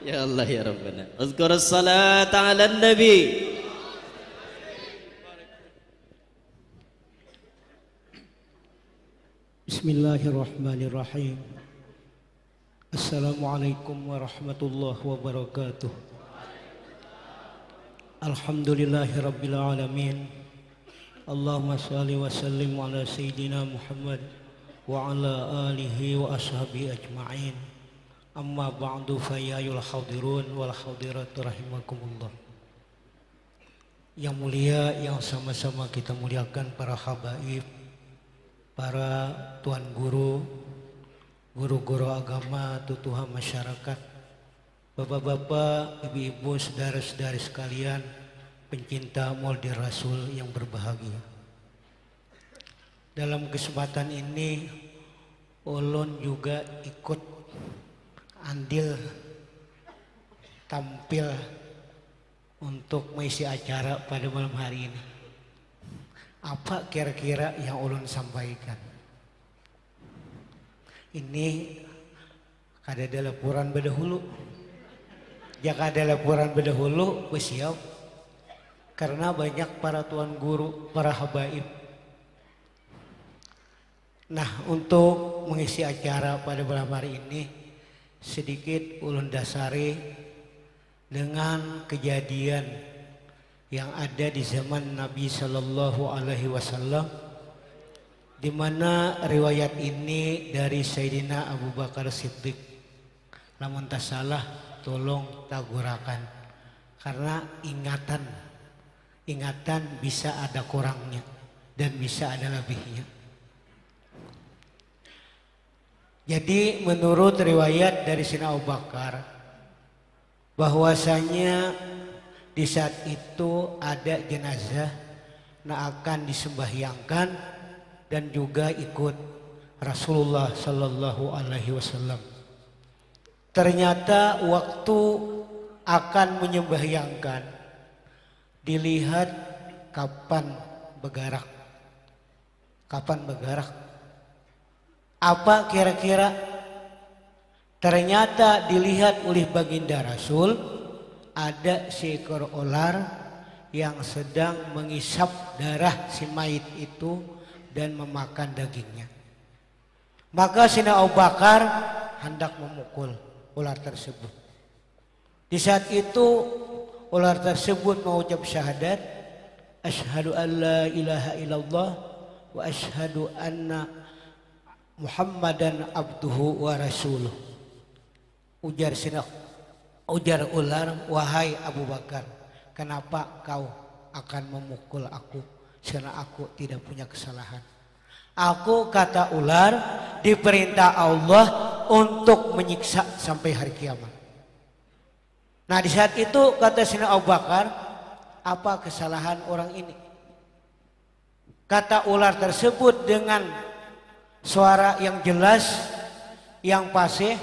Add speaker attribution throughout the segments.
Speaker 1: Ya Allah ya Rabbana. Uzkur as-salat ala nabi.
Speaker 2: Bismillahirrahmanirrahim. Assalamualaikum warahmatullahi wabarakatuh. Alhamdulillahirabbil alamin. Allahumma shalli wa sallim ala sayyidina Muhammad wa ala alihi wa ashabihi ajma'in. Amma ba'du fa ya ayyuhal hadirun wal hadirat rahimakumullah. Yang mulia, yang sama-sama kita muliakan para habaib, para tuan guru, guru-guru agama, tutuha masyarakat, bapak-bapak, ibu-ibu, saudara-saudari sekalian, pencinta Maulid Rasul yang berbahagia. Dalam kesempatan ini, ulun juga ikut andil tampil untuk mengisi acara pada malam hari ini. Apa kira-kira yang ulun sampaikan? Ini kada laporan berdahulu. Jika ada laporan berdahulu, bersiap. Karena banyak para tuan guru, para habaib. Nah, untuk mengisi acara pada malam hari ini, sedikit ulun dasari dengan kejadian yang ada di zaman Nabi Sallallahu Alaihi Wasallam, di mana riwayat ini dari Sayyidina Abu Bakar Siddiq. Lamun tak salah, tolong tagurakan, karena ingatan bisa ada kurangnya dan bisa ada lebihnya. Jadi menurut riwayat dari Sayyidina Abu Bakar, bahwasanya di saat itu ada jenazah yang akan disembahyangkan dan juga ikut Rasulullah Sallallahu Alaihi Wasallam. Ternyata waktu akan menyembahyangkan dilihat kapan bergerak. Apa kira-kira? Ternyata dilihat oleh baginda Rasul ada seekor ular yang sedang mengisap darah si mayit itu dan memakan dagingnya. Maka Sayyidina Abu Bakar hendak memukul ular tersebut. Di saat itu ular tersebut mengucap syahadat, asyhadu an la ilaha illallah wa asyhadu anna Muhammadan abduhu wa rasuluh. Ujar ular, wahai Abu Bakar, kenapa kau akan memukul aku? Karena aku tidak punya kesalahan. Aku, kata ular, diperintah Allah untuk menyiksa sampai hari kiamat. Nah, di saat itu kata Sayyidina Abu Bakar, apa kesalahan orang ini? Kata ular tersebut dengan suara yang jelas, yang fasih,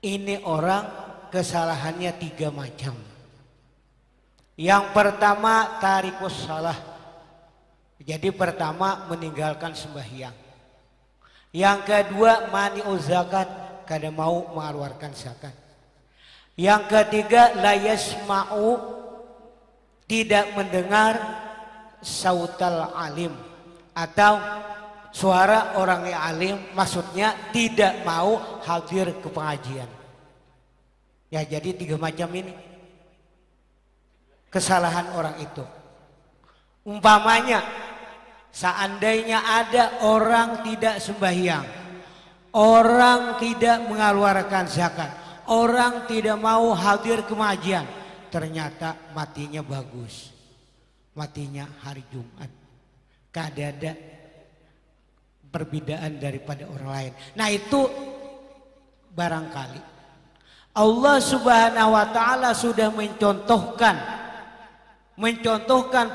Speaker 2: ini orang kesalahannya 3 macam. Yang pertama, tarikus salah. Jadi pertama, meninggalkan sembahyang. Yang kedua, mani'uz zakat, kada mau mengeluarkan zakat. Yang ketiga, la yasma'u, tidak mendengar sautal alim, atau suara orang yang alim, maksudnya tidak mau hadir ke pengajian. Ya, jadi 3 macam ini kesalahan orang itu. Umpamanya, seandainya ada orang tidak sembahyang, orang tidak mengeluarkan zakat, orang tidak mau hadir ke pengajian, ternyata matinya bagus, matinya hari Jumat, kada perbedaan daripada orang lain. Nah, itu barangkali Allah Subhanahu wa taala sudah mencontohkan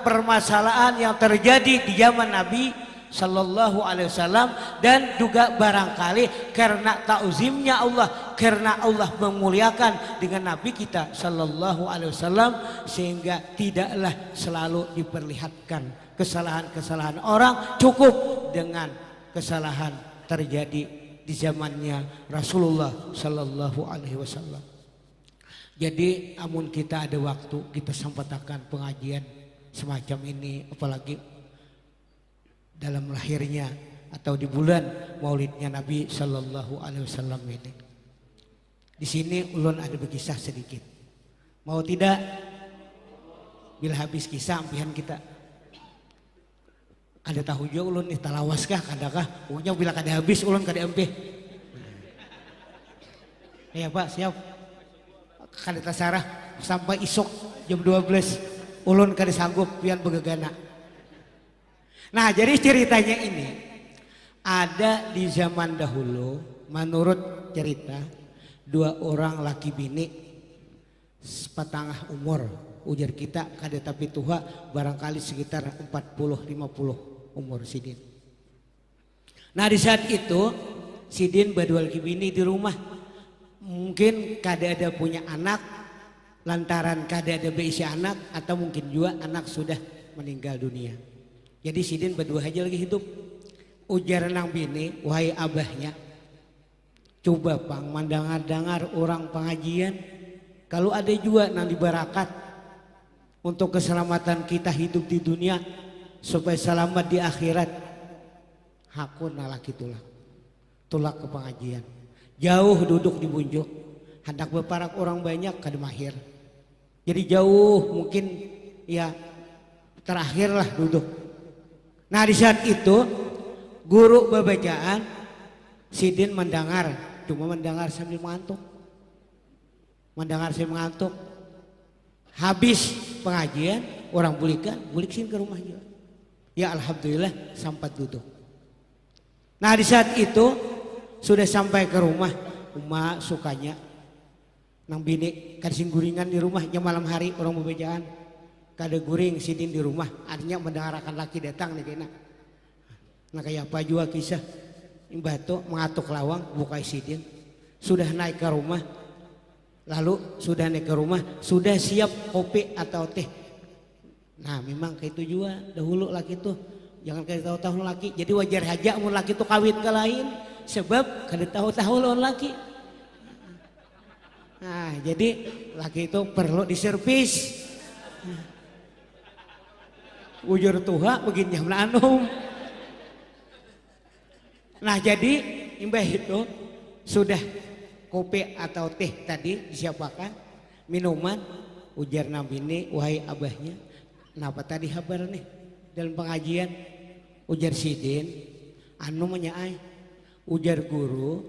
Speaker 2: permasalahan yang terjadi di zaman Nabi Sallallahu Alaihi Wasallam, dan juga barangkali karena ta'zimnya Allah, karena Allah memuliakan dengan Nabi kita Sallallahu Alaihi Wasallam, sehingga tidaklah selalu diperlihatkan kesalahan-kesalahan orang, cukup dengan kesalahan terjadi di zamannya Rasulullah Sallallahu Alaihi Wasallam. Jadi amun kita ada waktu kita sempatakan pengajian semacam ini, apalagi dalam lahirnya atau di bulan Maulidnya Nabi Shallallahu Alaihi Wasallam ini. Di sini ulun ada berkisah sedikit. Mau tidak? Bila habis kisah ampihan kita. Ada tahu juga ulun nih talawas kah kadakah? Pokoknya bila kada habis ulun kada ampih. Ya Pak siap. Kada tasarah sampai isuk jam 12 ulun kada sanggup pian begagana. Nah jadi ceritanya ini ada di zaman dahulu menurut cerita 2 orang laki bini sepatangah umur ujar kita kada tapi tua barangkali sekitar 40-50 umur sidin. Nah di saat itu sidin berdua laki bini di rumah. Mungkin kada ada punya anak lantaran kada ada beisi anak atau mungkin juga anak sudah meninggal dunia. Jadi sidin berdua aja lagi hidup. Ujar nang bini, wahai abahnya, coba pang mendengar-dengar orang pengajian. Kalau ada juga nang dibarakat untuk keselamatan kita hidup di dunia supaya selamat di akhirat. Hakun nalaki tulak ke pengajian. Jauh duduk di bunjuk, hendak berparak orang banyak kada mahir. Jadi jauh mungkin ya terakhir lah duduk. Nah di saat itu guru babacaan sidin mendengar, cuma mendengar sambil mengantuk. Mendengar sambil mengantuk. Habis pengajian orang bulik sin ke rumahnya. Ya alhamdulillah sempat duduk. Nah di saat itu sudah sampai ke rumah, Uma sukanya nang bini kada sing guringan di rumah jam malam hari orang babacaan. Kada guring sidin di rumah, artinya mendengarkan laki datang nih kena. Nah kayak apa juga kisah imbah tu mengatuk lawang bukai sidin. Sudah naik ke rumah. Lalu sudah naik ke rumah, sudah siap kopi atau teh. Nah memang kayak itu juga dahulu laki tuh. Jangan kayak tahu-tahu laki. Jadi wajar aja mun laki tuh kawin ke lain. Sebab kada tahu-tahu lawan laki. Nah jadi laki itu perlu diservis. Ujur tuha begini jam anum. Nah jadi imbah itu sudah kopi atau teh tadi disiapkan minuman. Ujar nabi ini wahai abahnya. Kenapa tadi kabar nih dalam pengajian? Ujar sidin anu menyaai. Ujar guru,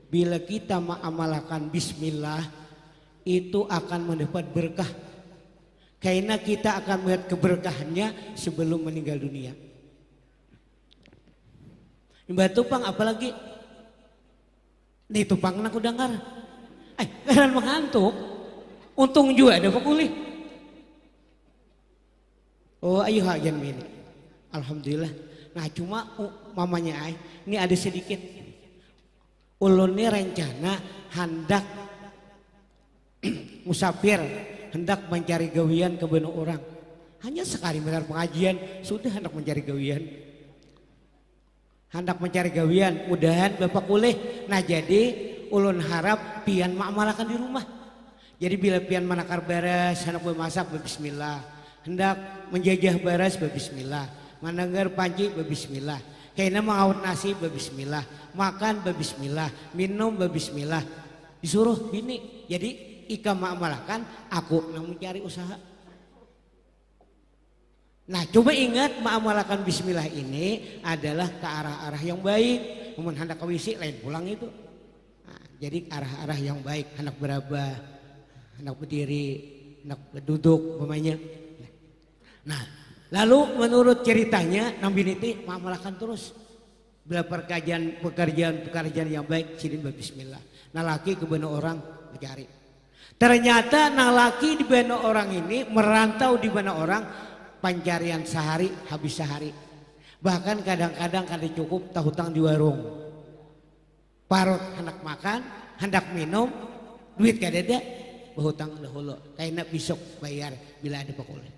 Speaker 2: bila kita mengamalkan bismillah itu akan mendapat berkah. Karena kita akan melihat keberkahannya sebelum meninggal dunia. Mbak Tupang apalagi? Nih Tupang nak dengar. Karena mengantuk. Untung juga ada pekuli. Oh ayo hajan ini. Alhamdulillah. Nah cuma mamanya ini ada sedikit. Ulun ini rencana hendak musafir, hendak mencari gawian ke benak orang. Hanya sekali mendengar pengajian sudah hendak mencari gawian. Hendak mencari gawian, mudahan bapak boleh. Nah jadi ulun harap pian makmalakan di rumah. Jadi bila pian manakar beres, hendak bermasak berbismillah. Hendak menjajah beres berbismillah. Mendengar panci berbismillah. Kayaknya mengawat nasi berbismillah, makan berbismillah, minum berbismillah. Disuruh bini. Jadi ika ma'amalakan aku namun cari usaha. Nah coba ingat ma'amalakan bismillah ini adalah ke arah-arah yang baik. Namun hendak kawisi lain pulang itu. Nah, jadi arah-arah yang baik. Hendak berabah, hendak berdiri, hendak duduk umpamanya. Nah lalu menurut ceritanya Nabi Niti mengamalkan terus bila pekerjaan yang baik sidin berbismillah. Nah laki ke benak orang mencari. Ternyata nah laki di benak orang ini merantau di benak orang pencarian sehari habis sehari. Bahkan kadang-kadang kada cukup tahu hutang di warung. Parut hendak makan, hendak minum, duit kada ada, berhutang dahulu. Kayaknya besok bayar bila ada pokoknya.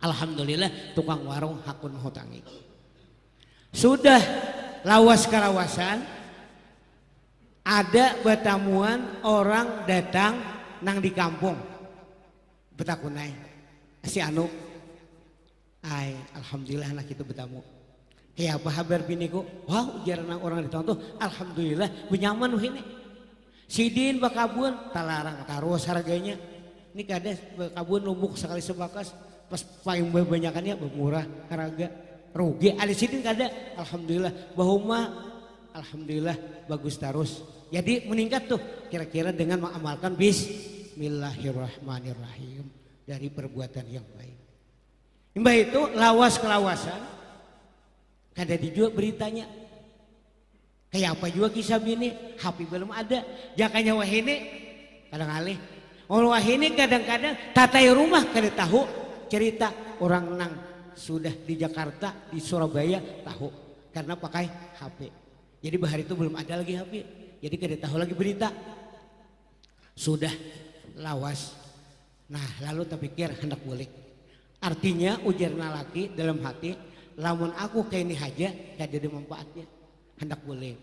Speaker 2: Alhamdulillah tukang warung hakun menghutangi. Sudah lawas kalawasan ada batamuan orang datang nang di kampung. betakunai si anu ay alhamdulillah anak itu betamu kayak apa kabar biniku wah ujaran orang ditonton alhamdulillah benyaman ini sidin bakabun talarang taruh harganya ini kades bakabun numbuk sekali sebakas pas paling banyakannya murah harga rugi ada sidin kada alhamdulillah bahuma alhamdulillah bagus terus jadi meningkat tuh kira-kira dengan mengamalkan Bismillahirrahmanirrahim dari perbuatan yang baik. Mbah itu lawas kelawasan kada dijual beritanya. Kayak apa juga kisah bini, HP belum ada. Jakanya wahini kadang alih. Orang wahini kadang-kadang tatai rumah kada tahu cerita orang nang sudah di Jakarta, di Surabaya tahu karena pakai HP. Jadi bahari itu belum ada lagi HP. Jadi kada tahu lagi berita. Sudah lawas. Nah lalu terpikir hendak boleh. Artinya ujarna laki dalam hati, lamun aku kayak ini aja kada ada manfaatnya. Hendak boleh.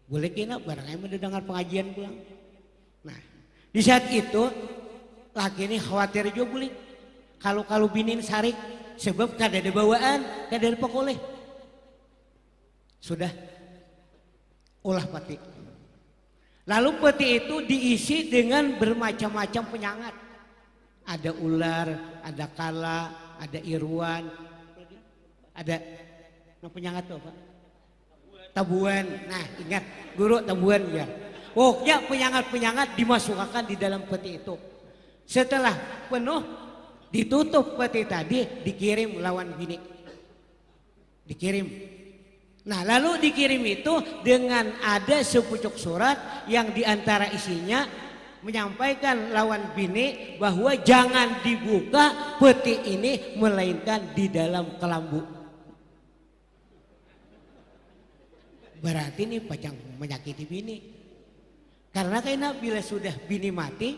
Speaker 2: Boleh kena barang yang mendengar pengajian pulang. Nah di saat itu laki ini khawatir juga boleh. Kalau binin sarik sebab kada ada bawaan, kada ada pekoleh. Sudah ulah peti. Lalu peti itu diisi dengan bermacam-macam penyangat. Ada ular, ada kala, ada irwan, ada penyangat apa? Tabuan. Nah ingat guru tabuan ya. Pokoknya penyangat-penyangat dimasukkan di dalam peti itu. Setelah penuh ditutup peti tadi dikirim lawan bini. Dikirim. Nah lalu dikirim itu dengan ada sepucuk surat yang diantara isinya menyampaikan lawan bini bahwa jangan dibuka peti ini melainkan di dalam kelambu. Berarti ini pacang menyakiti bini. Karena kayaknya bila sudah bini mati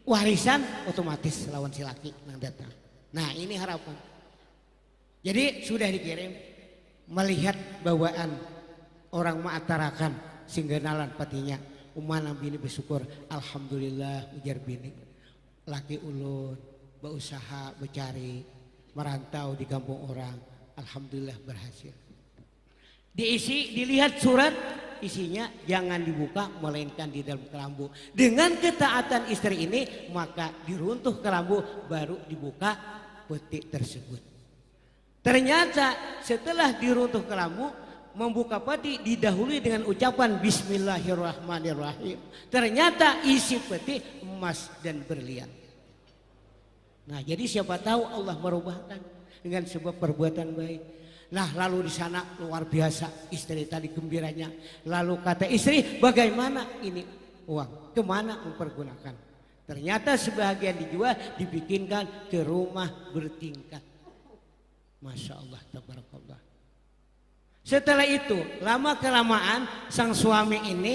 Speaker 2: warisan otomatis lawan si laki yang datang. Nah ini harapan. Jadi sudah dikirim. Melihat bawaan orang maatarakan sehingga nalan patinya umana bini bersyukur alhamdulillah ujar bini laki ulun berusaha bercari merantau di kampung orang alhamdulillah berhasil diisi dilihat surat isinya jangan dibuka melainkan di dalam kelambu dengan ketaatan istri ini maka diruntuh kelambu baru dibuka peti tersebut. Ternyata setelah diruntuh kelambu membuka peti didahului dengan ucapan Bismillahirrahmanirrahim. Ternyata isi peti emas dan berlian. Nah jadi siapa tahu Allah merubahkan dengan sebab perbuatan baik. Nah lalu di sana luar biasa istri tadi gembiranya. Lalu kata istri bagaimana ini uang kemana mempergunakan. Ternyata sebagian dijual dibikinkan ke rumah bertingkat. Masya Allah, tabarakallah. Setelah itu, lama-kelamaan sang suami ini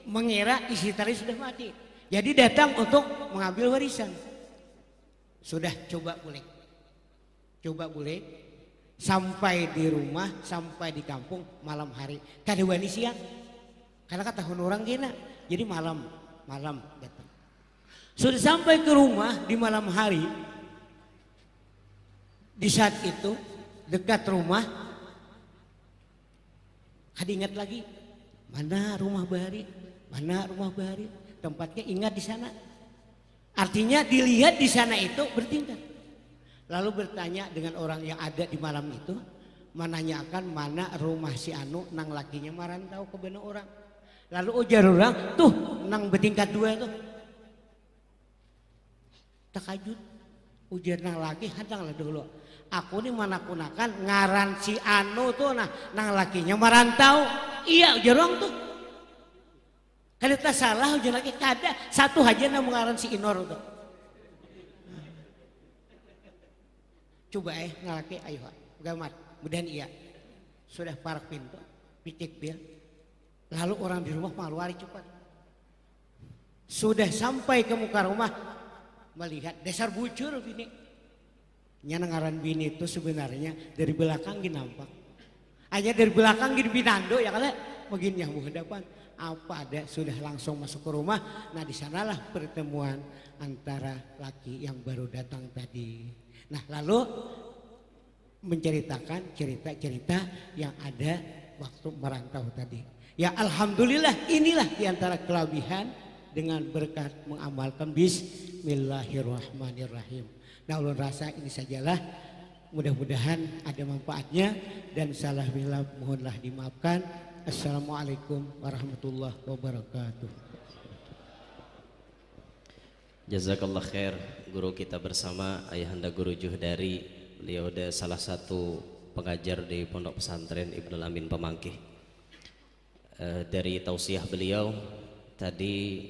Speaker 2: mengira istri tadi sudah mati. Jadi datang untuk mengambil warisan. Sudah coba boleh. Coba boleh. Sampai di rumah, sampai di kampung malam hari. Kada wani siang. Karena kata orang gina. Jadi malam datang. Sudah sampai ke rumah di malam hari. Di saat itu dekat rumah kada ingat lagi mana rumah Bahari tempatnya ingat di sana artinya dilihat di sana itu bertingkat lalu bertanya dengan orang yang ada di malam itu menanyakan mana rumah si anu nang lakinya marantau ke bener orang lalu ujar orang tuh nang bertingkat dua itu takajud ujar nang laki hadang lah dulu aku nih mana gunakan ngaran si anu tuh nah nang lakinya merantau iya ujar orang tuh kada tak salah ujar laki kada satu aja nang ngaran si Inor tuh coba ngalaki ayo gamat kemudian iya sudah parak pintu picik dia lalu orang di rumah maluari cepat sudah sampai ke muka rumah melihat dasar bujur bini nyangaran bini itu sebenarnya dari belakang gini nampak hanya dari belakang gini binando ya kali begini yang menghadapan apa ada sudah langsung masuk ke rumah. Nah di sanalah pertemuan antara laki yang baru datang tadi. Nah lalu menceritakan cerita-cerita yang ada waktu merantau tadi. Ya alhamdulillah inilah diantara kelebihan dengan berkat mengamalkan bismillahirrahmanirrahim. Nah ulun rasa ini sajalah, mudah-mudahan ada manfaatnya dan salah bila mohonlah dimaafkan. Assalamualaikum warahmatullahi wabarakatuh.
Speaker 1: Jazakallah khair guru kita bersama Ayahanda Guru Juhdari. Beliau ada salah satu pengajar di Pondok Pesantren Ibnul Amin Pemangkih. Dari tausiah beliau tadi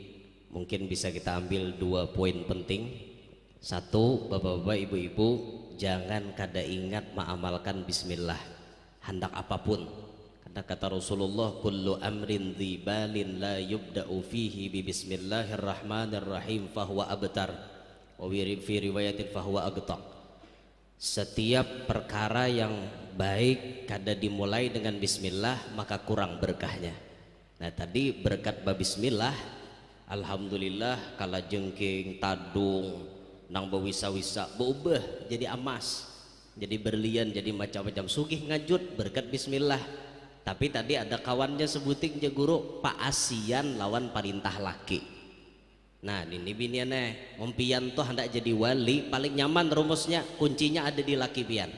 Speaker 1: mungkin bisa kita ambil 2 poin penting. 1, bapak-bapak, ibu-ibu, jangan kada ingat mengamalkan bismillah hendak apapun. Karena kata Rasulullah, kullu amrin dzibalin la yubda'u fihi bi bismillahirrahmanirrahim fahuwa abtar wa fi riwayatin fahuwa agta. Setiap perkara yang baik kada dimulai dengan bismillah maka kurang berkahnya. Nah tadi berkat bismillah alhamdulillah kala jengking tadung nang bewisa-wisa berubah jadi emas, jadi berlian, jadi macam-macam sugih ngajut berkat bismillah. Tapi tadi ada kawannya sebuting je guru Pak Asian lawan perintah laki. Nah ini biniannya mempian tuh hendak jadi wali paling nyaman rumusnya kuncinya ada di laki pian.